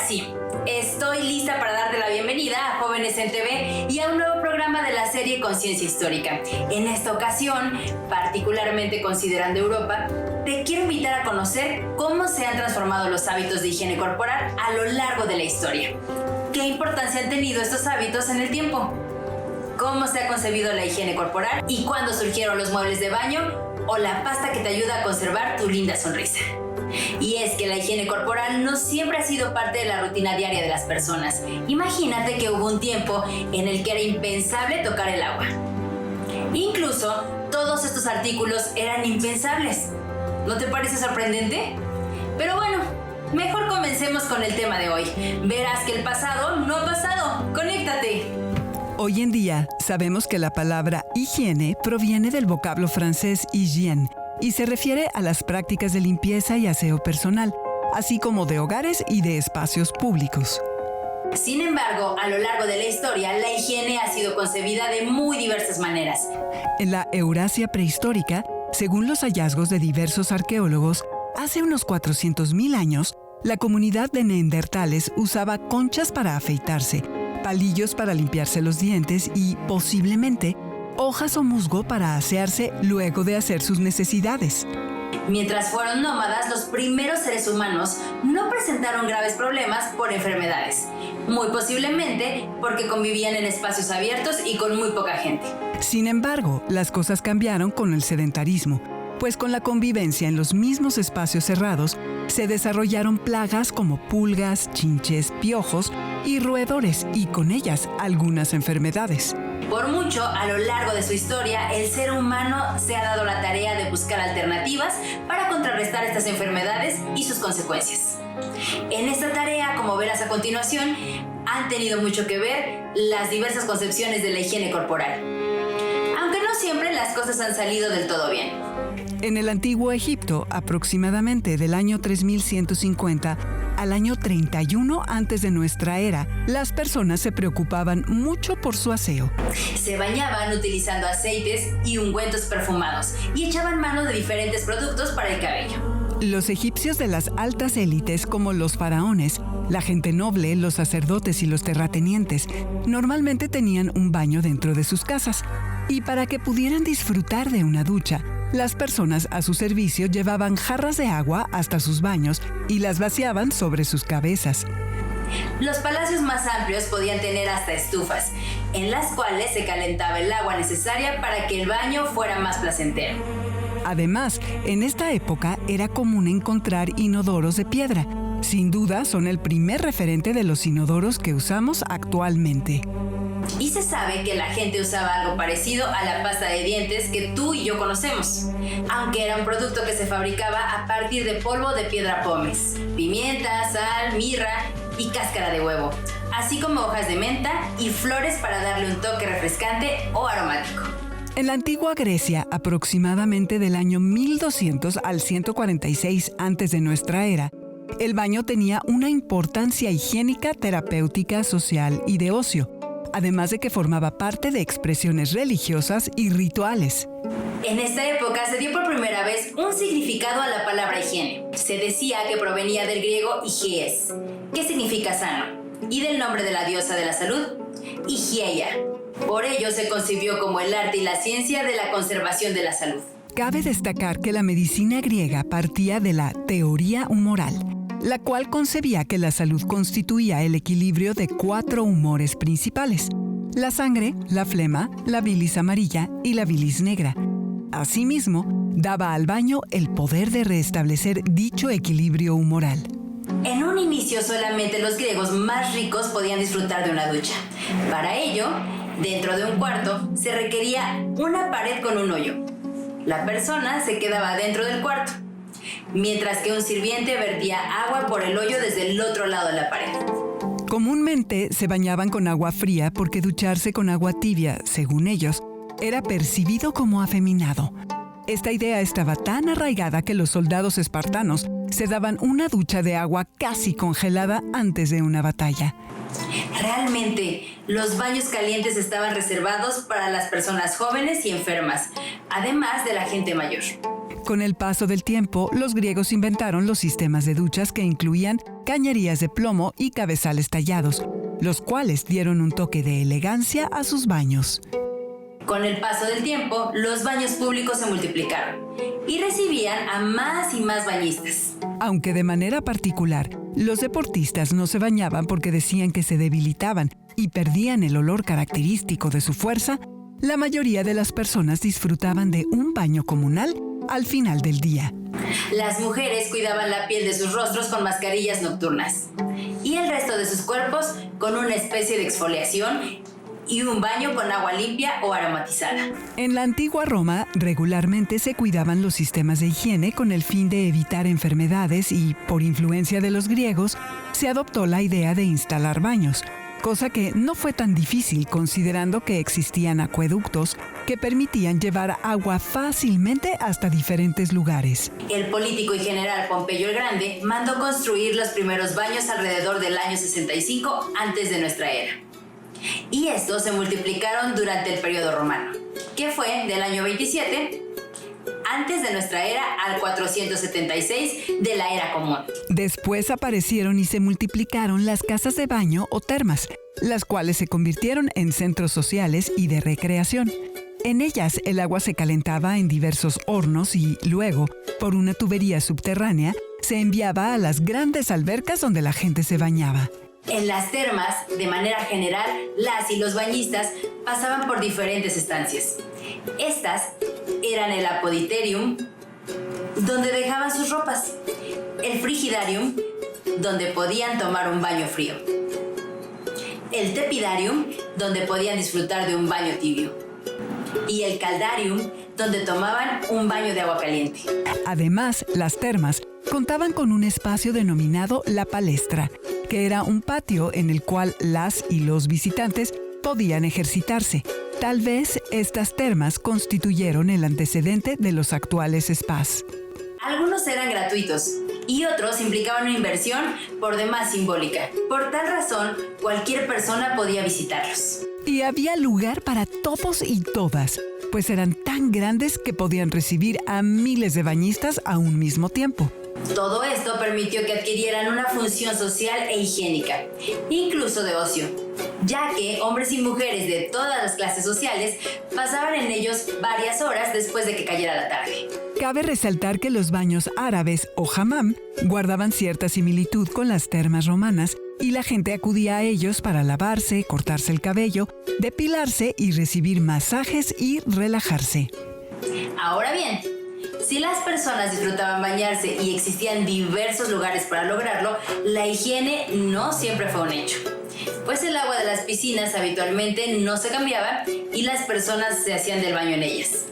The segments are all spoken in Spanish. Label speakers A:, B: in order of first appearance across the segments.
A: sí, estoy lista para darte la bienvenida a Jóvenes en TV y a un nuevo programa de la serie Conciencia Histórica. En esta ocasión, particularmente considerando Europa, te quiero invitar a conocer cómo se han transformado los hábitos de higiene corporal a lo largo de la historia. ¿Qué importancia han tenido estos hábitos en el tiempo? ¿Cómo se ha concebido la higiene corporal? ¿Y cuándo surgieron los muebles de baño o la pasta que te ayuda a conservar tu linda sonrisa? Y es que la higiene corporal no siempre ha sido parte de la rutina diaria de las personas. Imagínate que hubo un tiempo en el que era impensable tocar el agua. Incluso todos estos artículos eran impensables. ¿No te parece sorprendente? Pero bueno, mejor comencemos con el tema de hoy. Verás que el pasado no ha pasado. ¡Conéctate!
B: Hoy en día sabemos que la palabra higiene proviene del vocablo francés hygiène y se refiere a las prácticas de limpieza y aseo personal, así como de hogares y de espacios públicos.
A: Sin embargo, a lo largo de la historia, la higiene ha sido concebida de muy diversas maneras.
B: En la Eurasia prehistórica, según los hallazgos de diversos arqueólogos, hace unos 400.000 años, la comunidad de neandertales usaba conchas para afeitarse, palillos para limpiarse los dientes y, posiblemente, hojas o musgo para asearse luego de hacer sus necesidades.
A: Mientras fueron nómadas, los primeros seres humanos no presentaron graves problemas por enfermedades, muy posiblemente porque convivían en espacios abiertos y con muy poca gente.
B: Sin embargo, las cosas cambiaron con el sedentarismo, pues con la convivencia en los mismos espacios cerrados, se desarrollaron plagas como pulgas, chinches, piojos y roedores, y con ellas algunas enfermedades.
A: Por mucho, a lo largo de su historia, el ser humano se ha dado la tarea de buscar alternativas para contrarrestar estas enfermedades y sus consecuencias. En esta tarea, como verás a continuación, han tenido mucho que ver las diversas concepciones de la higiene corporal. Aunque no siempre las cosas han salido del todo bien.
B: En el antiguo Egipto, aproximadamente del año 3150 al año 31 antes de nuestra era, las personas se preocupaban mucho por su aseo.
A: Se bañaban utilizando aceites y ungüentos perfumados y echaban mano de diferentes productos para el cabello.
B: Los egipcios de las altas élites, como los faraones, la gente noble, los sacerdotes y los terratenientes, normalmente tenían un baño dentro de sus casas. Y para que pudieran disfrutar de una ducha, las personas a su servicio llevaban jarras de agua hasta sus baños y las vaciaban sobre sus cabezas.
A: Los palacios más amplios podían tener hasta estufas, en las cuales se calentaba el agua necesaria para que el baño fuera más placentero.
B: Además, en esta época era común encontrar inodoros de piedra. Sin duda, son el primer referente de los inodoros que usamos actualmente.
A: Y se sabe que la gente usaba algo parecido a la pasta de dientes que tú y yo conocemos, aunque era un producto que se fabricaba a partir de polvo de piedra pómez, pimienta, sal, mirra y cáscara de huevo, así como hojas de menta y flores para darle un toque refrescante o aromático.
B: En la antigua Grecia, aproximadamente del año 1200 al 146 antes de nuestra era, el baño tenía una importancia higiénica, terapéutica, social y de ocio, además de que formaba parte de expresiones religiosas y rituales.
A: En esta época se dio por primera vez un significado a la palabra higiene. Se decía que provenía del griego higies, que significa sano, y del nombre de la diosa de la salud, Higieia. Por ello se concibió como el arte y la ciencia de la conservación de la salud.
B: Cabe destacar que la medicina griega partía de la teoría humoral, la cual concebía que la salud constituía el equilibrio de 4 humores principales: la sangre, la flema, la bilis amarilla y la bilis negra. Asimismo, daba al baño el poder de restablecer dicho equilibrio humoral.
A: En un inicio solamente los griegos más ricos podían disfrutar de una ducha. Para ello, dentro de un cuarto se requería una pared con un hoyo. La persona se quedaba dentro del cuarto, mientras que un sirviente vertía agua por el hoyo desde el otro lado de la pared.
B: Comúnmente se bañaban con agua fría porque ducharse con agua tibia, según ellos, era percibido como afeminado. Esta idea estaba tan arraigada que los soldados espartanos se daban una ducha de agua casi congelada antes de una batalla.
A: Realmente, los baños calientes estaban reservados para las personas jóvenes y enfermas, además de la gente mayor.
B: Con el paso del tiempo, los griegos inventaron los sistemas de duchas que incluían cañerías de plomo y cabezales tallados, los cuales dieron un toque de elegancia a sus baños.
A: Con el paso del tiempo, los baños públicos se multiplicaron y recibían a más y más bañistas.
B: Aunque de manera particular, los deportistas no se bañaban porque decían que se debilitaban y perdían el olor característico de su fuerza, la mayoría de las personas disfrutaban de un baño comunal al final del día.
A: Las mujeres cuidaban la piel de sus rostros con mascarillas nocturnas y el resto de sus cuerpos con una especie de exfoliación y un baño con agua limpia o aromatizada.
B: En la antigua Roma, regularmente se cuidaban los sistemas de higiene con el fin de evitar enfermedades y, por influencia de los griegos, se adoptó la idea de instalar baños, cosa que no fue tan difícil considerando que existían acueductos que permitían llevar agua fácilmente hasta diferentes lugares.
A: El político y general Pompeyo el Grande mandó construir los primeros baños alrededor del año 65 antes de nuestra era. Y estos se multiplicaron durante el periodo romano, que fue del año 27 antes de nuestra era al 476 de la era común.
B: Después aparecieron y se multiplicaron las casas de baño o termas, las cuales se convirtieron en centros sociales y de recreación. En ellas el agua se calentaba en diversos hornos y luego, por una tubería subterránea, se enviaba a las grandes albercas donde la gente se bañaba.
A: En las termas, de manera general, las y los bañistas pasaban por diferentes estancias. Estas eran el apoditerium, donde dejaban sus ropas, el frigidarium, donde podían tomar un baño frío, el tepidarium, donde podían disfrutar de un baño tibio, y el caldarium, donde tomaban un baño de agua caliente.
B: Además, las termas contaban con un espacio denominado la palestra, que era un patio en el cual las y los visitantes podían ejercitarse. Tal vez estas termas constituyeron el antecedente de los actuales spas.
A: Algunos eran gratuitos y otros implicaban una inversión por demás simbólica. Por tal razón, cualquier persona podía visitarlos.
B: Y había lugar para todos y todas, pues eran tan grandes que podían recibir a miles de bañistas a un mismo tiempo.
A: Todo esto permitió que adquirieran una función social e higiénica, incluso de ocio, ya que hombres y mujeres de todas las clases sociales pasaban en ellos varias horas después de que cayera la tarde.
B: Cabe resaltar que los baños árabes o hammam guardaban cierta similitud con las termas romanas y la gente acudía a ellos para lavarse, cortarse el cabello, depilarse y recibir masajes y relajarse.
A: Ahora bien, si las personas disfrutaban bañarse y existían diversos lugares para lograrlo, la higiene no siempre fue un hecho, pues el agua de las piscinas habitualmente no se cambiaba y las personas se hacían del baño en ellas.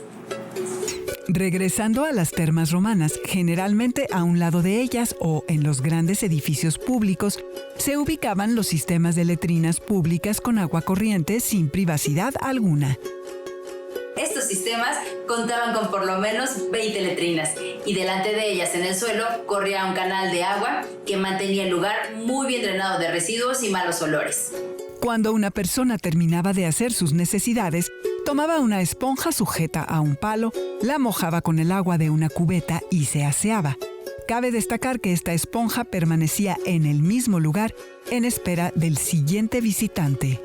B: Regresando a las termas romanas, generalmente a un lado de ellas o en los grandes edificios públicos, se ubicaban los sistemas de letrinas públicas con agua corriente sin privacidad alguna.
A: Estos sistemas contaban con por lo menos 20 letrinas y delante de ellas en el suelo corría un canal de agua que mantenía el lugar muy bien drenado de residuos y malos olores.
B: Cuando una persona terminaba de hacer sus necesidades, tomaba una esponja sujeta a un palo, la mojaba con el agua de una cubeta y se aseaba. Cabe destacar que esta esponja permanecía en el mismo lugar en espera del siguiente visitante.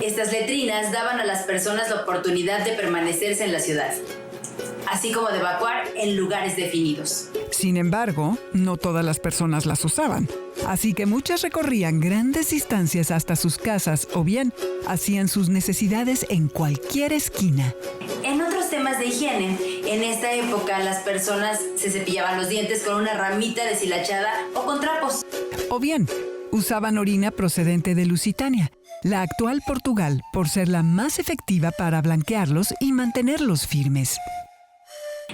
A: Estas letrinas daban a las personas la oportunidad de permanecerse en la ciudad, así como de evacuar en lugares definidos.
B: Sin embargo, no todas las personas las usaban, así que muchas recorrían grandes distancias hasta sus casas o bien hacían sus necesidades en cualquier esquina.
A: En otros temas de higiene, en esta época las personas se cepillaban los dientes con una ramita deshilachada o con trapos.
B: O bien, usaban orina procedente de Lusitania, la actual Portugal, por ser la más efectiva para blanquearlos y mantenerlos firmes.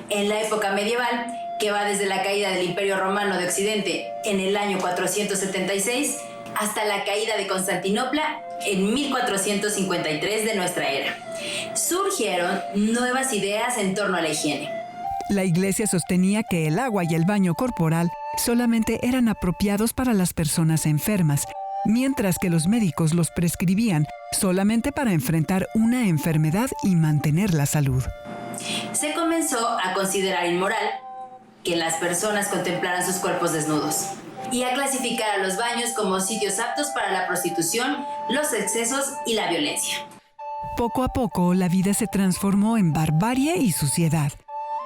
A: En la época medieval, que va desde la caída del Imperio Romano de Occidente en el año 476 hasta la caída de Constantinopla en 1453 de nuestra era, surgieron nuevas ideas en torno a la higiene.
B: La Iglesia sostenía que el agua y el baño corporal solamente eran apropiados para las personas enfermas, mientras que los médicos los prescribían solamente para enfrentar una enfermedad y mantener la salud.
A: Se comenzó a considerar inmoral que las personas contemplaran sus cuerpos desnudos y a clasificar a los baños como sitios aptos para la prostitución, los excesos y la violencia.
B: Poco a poco, la vida se transformó en barbarie y suciedad.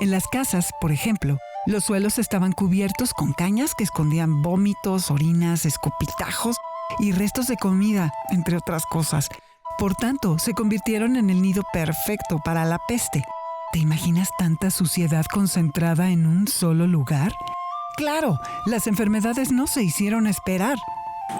B: En las casas, por ejemplo, los suelos estaban cubiertos con cañas que escondían vómitos, orinas, escupitajos y restos de comida, entre otras cosas. Por tanto, se convirtieron en el nido perfecto para la peste. ¿Te imaginas tanta suciedad concentrada en un solo lugar? ¡Claro! Las enfermedades no se hicieron esperar.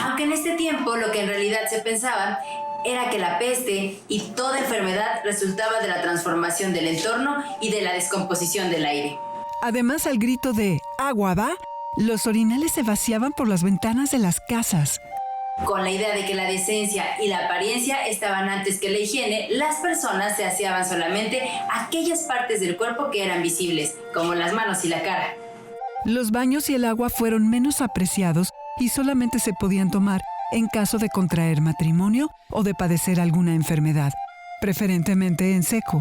A: Aunque en este tiempo lo que en realidad se pensaba era que la peste y toda enfermedad resultaba de la transformación del entorno y de la descomposición del aire.
B: Además, al grito de «¡Agua va!», los orinales se vaciaban por las ventanas de las casas.
A: Con la idea de que la decencia y la apariencia estaban antes que la higiene, las personas se aseaban solamente aquellas partes del cuerpo que eran visibles, como las manos y la cara.
B: Los baños y el agua fueron menos apreciados y solamente se podían tomar en caso de contraer matrimonio o de padecer alguna enfermedad, preferentemente en seco.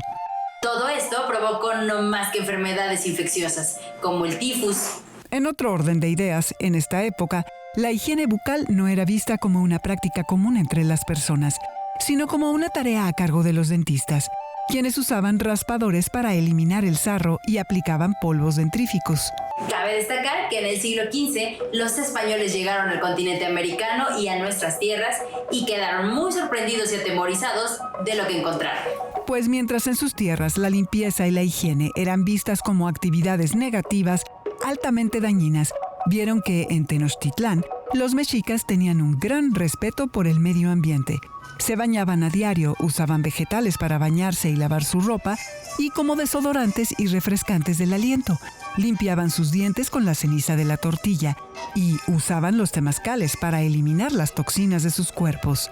A: Todo esto provocó no más que enfermedades infecciosas, como el tifus.
B: En otro orden de ideas, en esta época, la higiene bucal no era vista como una práctica común entre las personas, sino como una tarea a cargo de los dentistas, quienes usaban raspadores para eliminar el sarro y aplicaban polvos dentríficos.
A: Cabe destacar que en el siglo XV los españoles llegaron al continente americano y a nuestras tierras y quedaron muy sorprendidos y atemorizados de lo que encontraron.
B: Pues mientras en sus tierras la limpieza y la higiene eran vistas como actividades negativas, altamente dañinas, vieron que en Tenochtitlán los mexicas tenían un gran respeto por el medio ambiente. Se bañaban a diario, usaban vegetales para bañarse y lavar su ropa y como desodorantes y refrescantes del aliento. Limpiaban sus dientes con la ceniza de la tortilla y usaban los temazcales para eliminar las toxinas de sus cuerpos.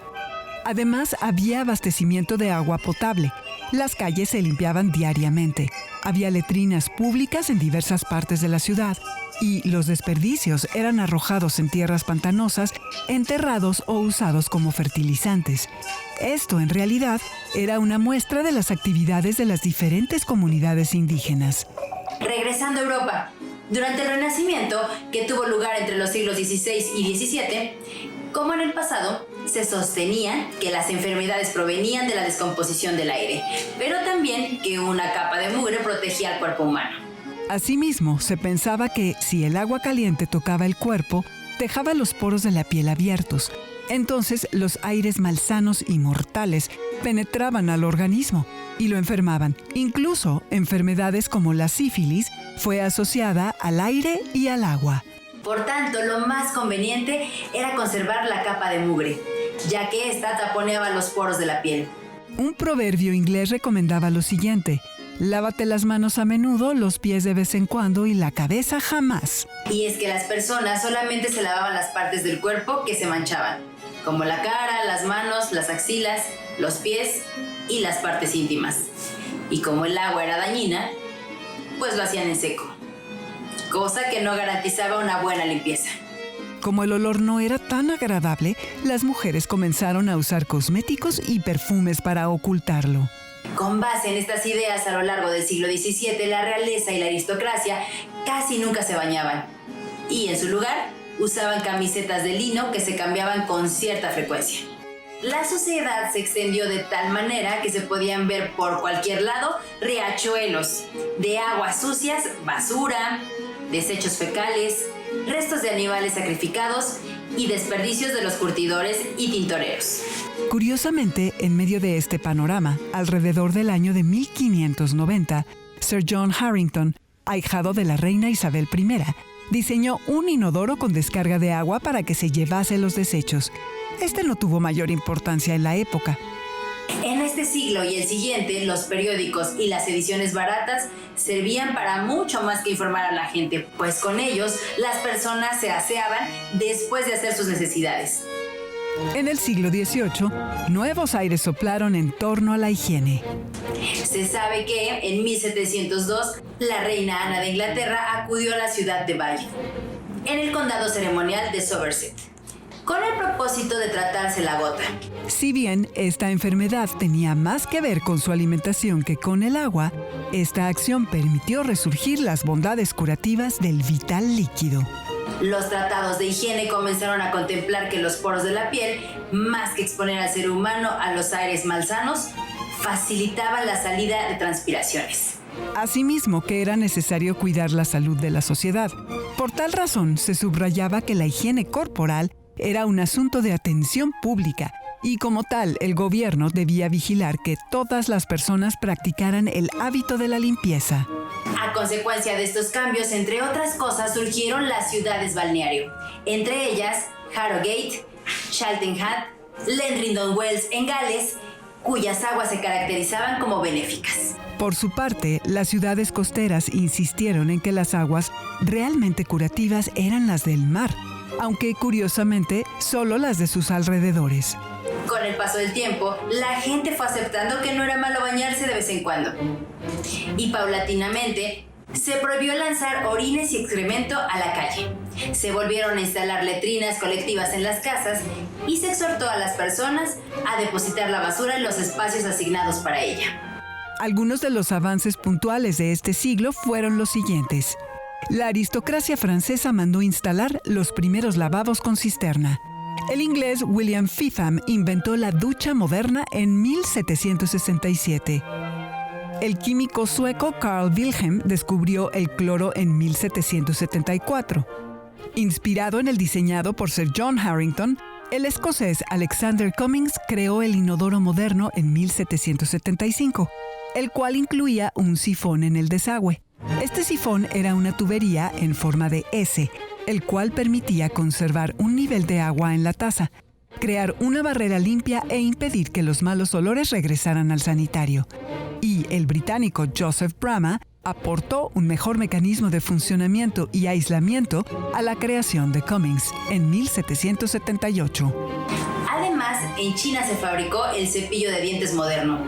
B: Además, había abastecimiento de agua potable. Las calles se limpiaban diariamente. Había letrinas públicas en diversas partes de la ciudad y los desperdicios eran arrojados en tierras pantanosas, enterrados o usados como fertilizantes. Esto, en realidad, era una muestra de las actividades de las diferentes comunidades indígenas.
A: Regresando a Europa, durante el Renacimiento, que tuvo lugar entre los siglos XVI y XVII, como en el pasado, se sostenía que las enfermedades provenían de la descomposición del aire, pero también que una capa de mugre protegía al cuerpo humano.
B: Asimismo, se pensaba que si el agua caliente tocaba el cuerpo, dejaba los poros de la piel abiertos. Entonces, los aires malsanos y mortales penetraban al organismo y lo enfermaban. Incluso, enfermedades como la sífilis fue asociada al aire y al agua.
A: Por tanto, lo más conveniente era conservar la capa de mugre, ya que ésta taponeaba los poros de la piel.
B: Un proverbio inglés recomendaba lo siguiente: lávate las manos a menudo, los pies de vez en cuando y la cabeza jamás.
A: Y es que las personas solamente se lavaban las partes del cuerpo que se manchaban, como la cara, las manos, las axilas, los pies y las partes íntimas. Y como el agua era dañina, pues lo hacían en seco, cosa que no garantizaba una buena limpieza.
B: Como el olor no era tan agradable, las mujeres comenzaron a usar cosméticos y perfumes para ocultarlo.
A: Con base en estas ideas, a lo largo del siglo XVII, la realeza y la aristocracia casi nunca se bañaban. Y en su lugar, usaban camisetas de lino que se cambiaban con cierta frecuencia. La suciedad se extendió de tal manera que se podían ver por cualquier lado riachuelos de aguas sucias, basura, desechos fecales, restos de animales sacrificados y desperdicios de los curtidores y tintoreros.
B: Curiosamente, en medio de este panorama, alrededor del año de 1590, Sir John Harington, ahijado de la reina Isabel I, diseñó un inodoro con descarga de agua para que se llevase los desechos. Este no tuvo mayor importancia en la época.
A: En este siglo y el siguiente, los periódicos y las ediciones baratas servían para mucho más que informar a la gente, pues con ellos las personas se aseaban después de hacer sus necesidades.
B: En el siglo XVIII, nuevos aires soplaron en torno a la higiene.
A: Se sabe que en 1702 la reina Ana de Inglaterra acudió a la ciudad de Bath, en el condado ceremonial de Somerset, con el propósito de tratarse la gota.
B: Si bien esta enfermedad tenía más que ver con su alimentación que con el agua, Esta acción permitió resurgir las bondades curativas del vital líquido.
A: Los tratados de higiene comenzaron a contemplar que los poros de la piel, más que exponer al ser humano a los aires malsanos, facilitaban la salida de transpiraciones.
B: Asimismo, que era necesario cuidar la salud de la sociedad. Por tal razón, se subrayaba que la higiene corporal era un asunto de atención pública y como tal, el gobierno debía vigilar que todas las personas practicaran el hábito de la limpieza.
A: A consecuencia de estos cambios, entre otras cosas, surgieron las ciudades balneario, entre ellas Harrogate, Cheltenham, Landrington Wells en Gales, cuyas aguas se caracterizaban como benéficas.
B: Por su parte, las ciudades costeras insistieron en que las aguas realmente curativas eran las del mar, aunque curiosamente solo las de sus alrededores.
A: Con el paso del tiempo, la gente fue aceptando que no era malo bañarse de vez en cuando. Y paulatinamente, se prohibió lanzar orines y excremento a la calle. Se volvieron a instalar letrinas colectivas en las casas y se exhortó a las personas a depositar la basura en los espacios asignados para ella.
B: Algunos de los avances puntuales de este siglo fueron los siguientes. La aristocracia francesa mandó instalar los primeros lavabos con cisterna. El inglés William Fifham inventó la ducha moderna en 1767. El químico sueco Carl Wilhelm descubrió el cloro en 1774. Inspirado en el diseñado por Sir John Harington, el escocés Alexander Cummings creó el inodoro moderno en 1775, el cual incluía un sifón en el desagüe. Este sifón era una tubería en forma de S, el cual permitía conservar un nivel de agua en la taza, crear una barrera limpia e impedir que los malos olores regresaran al sanitario. Y el británico Joseph Bramah aportó un mejor mecanismo de funcionamiento y aislamiento a la creación de Cummings en 1778.
A: Además, en China se fabricó el cepillo de dientes moderno,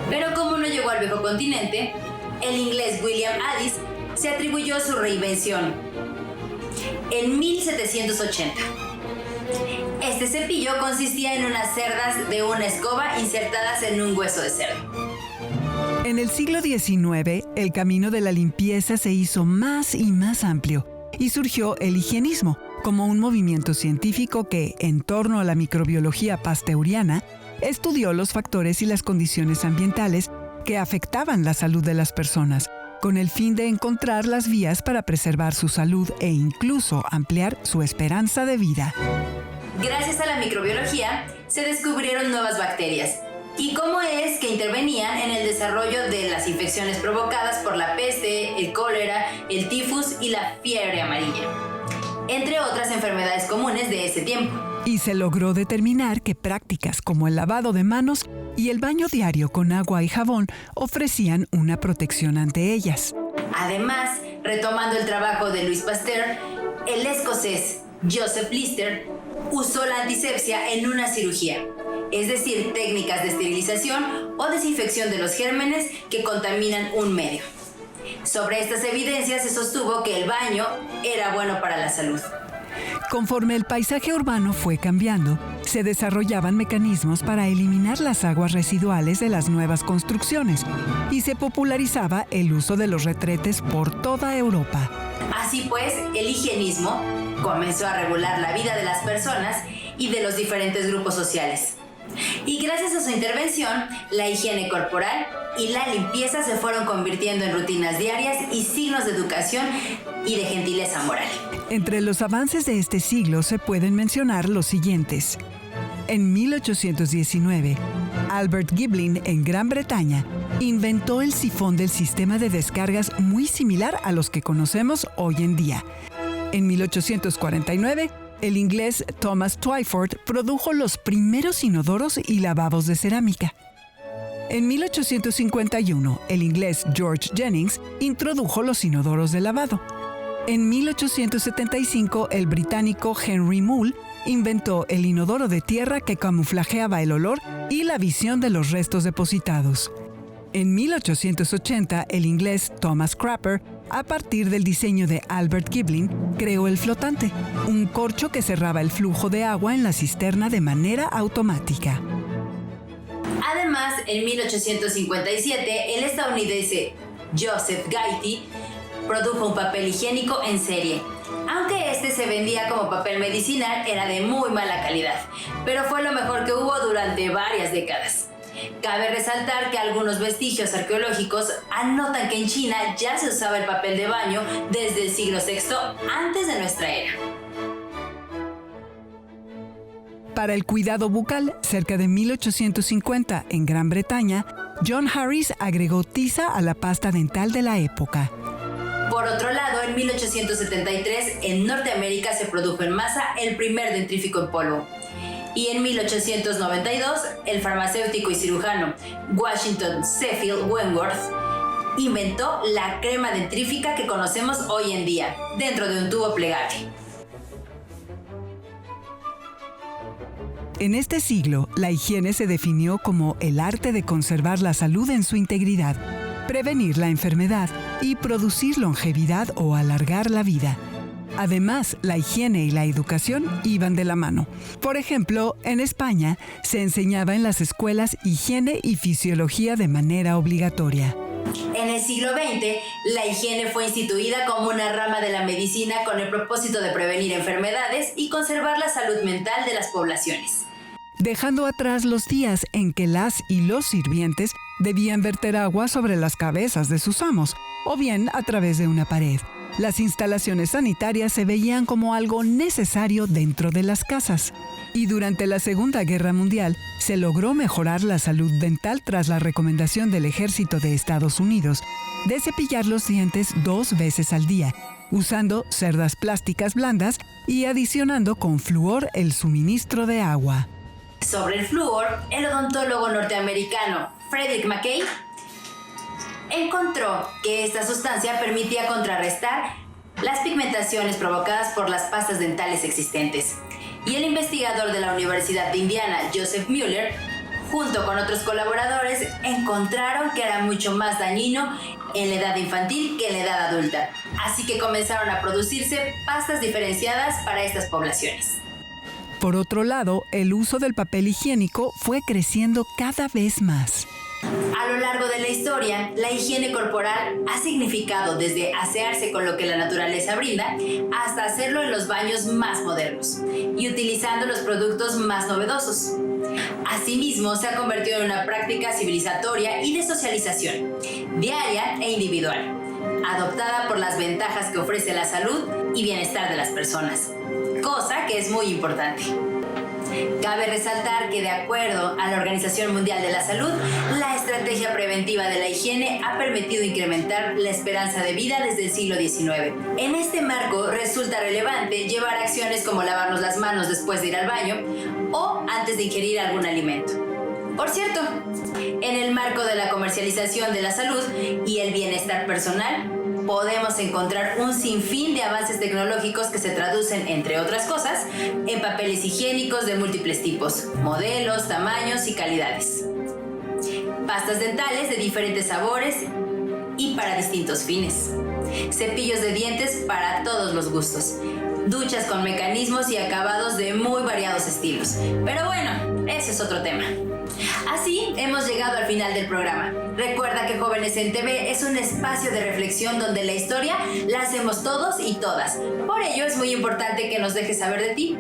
A: pero como no llegó al viejo continente, el inglés William Addis se atribuyó su reinvención en 1780. Este cepillo consistía en unas cerdas de una escoba insertadas en un hueso de cerdo.
B: En el siglo XIX, el camino de la limpieza se hizo más y más amplio y surgió el higienismo como un movimiento científico que, en torno a la microbiología pasteuriana, estudió los factores y las condiciones ambientales que afectaban la salud de las personas, con el fin de encontrar las vías para preservar su salud e incluso ampliar su esperanza de vida.
A: Gracias a la microbiología, se descubrieron nuevas bacterias y cómo es que intervenían en el desarrollo de las infecciones provocadas por la peste, el cólera, el tifus y la fiebre amarilla, entre otras enfermedades comunes de ese tiempo.
B: Y se logró determinar que prácticas como el lavado de manos y el baño diario con agua y jabón ofrecían una protección ante ellas.
A: Además, retomando el trabajo de Louis Pasteur, el escocés Joseph Lister usó la antisepsia en una cirugía, es decir, técnicas de esterilización o desinfección de los gérmenes que contaminan un medio. Sobre estas evidencias se sostuvo que el baño era bueno para la salud.
B: Conforme el paisaje urbano fue cambiando, se desarrollaban mecanismos para eliminar las aguas residuales de las nuevas construcciones y se popularizaba el uso de los retretes por toda Europa.
A: Así pues, el higienismo comenzó a regular la vida de las personas y de los diferentes grupos sociales. Y gracias a su intervención, la higiene corporal y la limpieza se fueron convirtiendo en rutinas diarias y signos de educación y de gentileza moral.
B: Entre los avances de este siglo se pueden mencionar los siguientes. En 1819, Albert Giblin, en Gran Bretaña, inventó el sifón del sistema de descargas muy similar a los que conocemos hoy en día. En 1849, el inglés Thomas Twyford produjo los primeros inodoros y lavabos de cerámica. En 1851, el inglés George Jennings introdujo los inodoros de lavado. En 1875, el británico Henry Moule inventó el inodoro de tierra que camuflajeaba el olor y la visión de los restos depositados. En 1880, el inglés Thomas Crapper, a partir del diseño de Albert Giblin, creó el flotante, un corcho que cerraba el flujo de agua en la cisterna de manera automática.
A: Además, en 1857, el estadounidense Joseph Gaiety, produjo un papel higiénico en serie. Aunque este se vendía como papel medicinal, era de muy mala calidad, pero fue lo mejor que hubo durante varias décadas. Cabe resaltar que algunos vestigios arqueológicos anotan que en China ya se usaba el papel de baño desde el siglo VI antes de nuestra era.
B: Para el cuidado bucal, cerca de 1850 en Gran Bretaña, John Harris agregó tiza a la pasta dental de la época.
A: Por otro lado, en 1873 en Norteamérica se produjo en masa el primer dentrífico en polvo. Y en 1892, el farmacéutico y cirujano Washington Sheffield Wentworth inventó la crema dentrífica que conocemos hoy en día, dentro de un tubo plegable.
B: En este siglo, la higiene se definió como el arte de conservar la salud en su integridad, prevenir la enfermedad y producir longevidad o alargar la vida. Además, la higiene y la educación iban de la mano. Por ejemplo, en España se enseñaba en las escuelas higiene y fisiología de manera obligatoria.
A: En el siglo XX, la higiene fue instituida como una rama de la medicina con el propósito de prevenir enfermedades y conservar la salud mental de las poblaciones.
B: Dejando atrás los días en que las y los sirvientes debían verter agua sobre las cabezas de sus amos, o bien a través de una pared. Las instalaciones sanitarias se veían como algo necesario dentro de las casas. Y durante la Segunda Guerra Mundial se logró mejorar la salud dental tras la recomendación del Ejército de Estados Unidos de cepillar los dientes 2 veces al día, usando cerdas plásticas blandas y adicionando con flúor el suministro de agua.
A: Sobre el flúor, el odontólogo norteamericano Frederick Mackay encontró que esta sustancia permitía contrarrestar las pigmentaciones provocadas por las pastas dentales existentes. Y el investigador de la Universidad de Indiana, Joseph Mueller, junto con otros colaboradores, encontraron que era mucho más dañino en la edad infantil que en la edad adulta. Así que comenzaron a producirse pastas diferenciadas para estas poblaciones.
B: Por otro lado, el uso del papel higiénico fue creciendo cada vez más.
A: A lo largo de la historia, la higiene corporal ha significado desde asearse con lo que la naturaleza brinda hasta hacerlo en los baños más modernos y utilizando los productos más novedosos. Asimismo, se ha convertido en una práctica civilizatoria y de socialización, diaria e individual, adoptada por las ventajas que ofrece la salud y bienestar de las personas, cosa que es muy importante. Cabe resaltar que, de acuerdo a la Organización Mundial de la Salud, la estrategia preventiva de la higiene ha permitido incrementar la esperanza de vida desde el siglo XIX. En este marco, resulta relevante llevar acciones como lavarnos las manos después de ir al baño o antes de ingerir algún alimento. Por cierto, en el marco de la comercialización de la salud y el bienestar personal, podemos encontrar un sinfín de avances tecnológicos que se traducen, entre otras cosas, en papeles higiénicos de múltiples tipos, modelos, tamaños y calidades. Pastas dentales de diferentes sabores y para distintos fines. Cepillos de dientes para todos los gustos. Duchas con mecanismos y acabados de muy variados estilos. Pero bueno, ese es otro tema. Así hemos llegado al final del programa. Recuerda que Jóvenes en TV es un espacio de reflexión donde la historia la hacemos todos y todas. Por ello es muy importante que nos dejes saber de ti.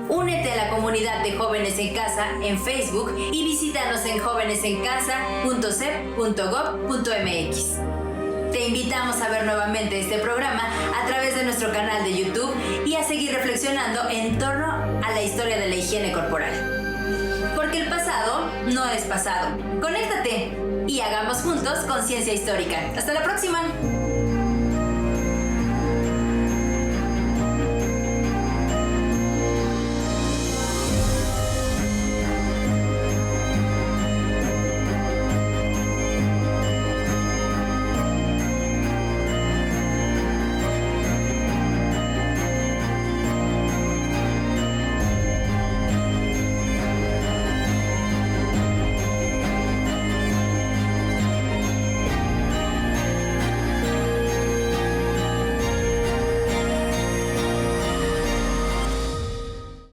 A: Únete a la comunidad de Jóvenes en Casa en Facebook y visítanos en jovenesencasa.cep.gov.mx. Te invitamos a ver nuevamente este programa a través de nuestro canal de YouTube y a seguir reflexionando en torno a la historia de la higiene corporal. Porque el pasado no es pasado. Conéctate y hagamos juntos conciencia histórica. ¡Hasta la próxima!